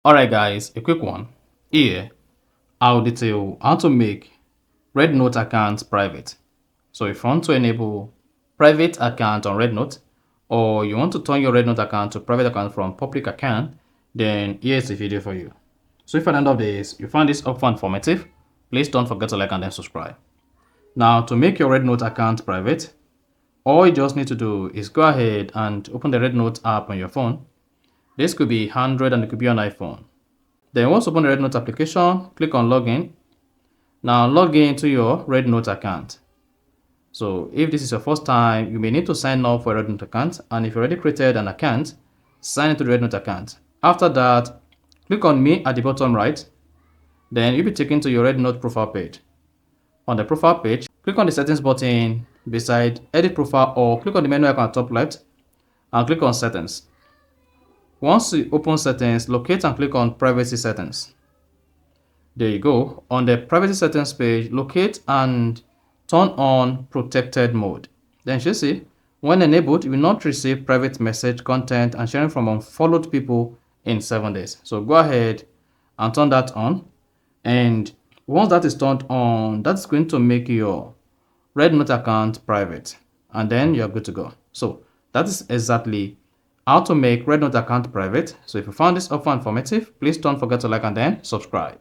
Alright guys, a quick one. Here, I'll detail how to make Rednote accounts private. So if you want to enable private account on Rednote, or you want to turn your Rednote account to private account from public account, then here's the video for you. So if at the end of this, you find this helpful and informative, please don't forget to like and then subscribe. Now to make your Rednote account private, all you just need to do is go ahead and open the Rednote app on your phone. This could be Android and it could be on iPhone. Then once you open the Rednote application, click on login. Now log in to your Rednote account. So if this is your first time, you may need to sign up for a Rednote account, and if you already created an account, sign into the Rednote account. After that, click on me at the bottom right. Then you'll be taken to your Rednote profile page. On the profile page, click on the settings button beside edit profile, or click on the menu icon at top left and click on settings. Once you open settings, locate and click on privacy settings. There you go. On the privacy settings page, locate and turn on protected mode. Then you see, when enabled, you will not receive private message content and sharing from unfollowed people in 7 days. So go ahead and turn that on. And once that is turned on, that's going to make your Rednote account private. And then you're good to go. So that is exactly how to make Rednote account private. So if you found this helpful and informative, please don't forget to like and then subscribe.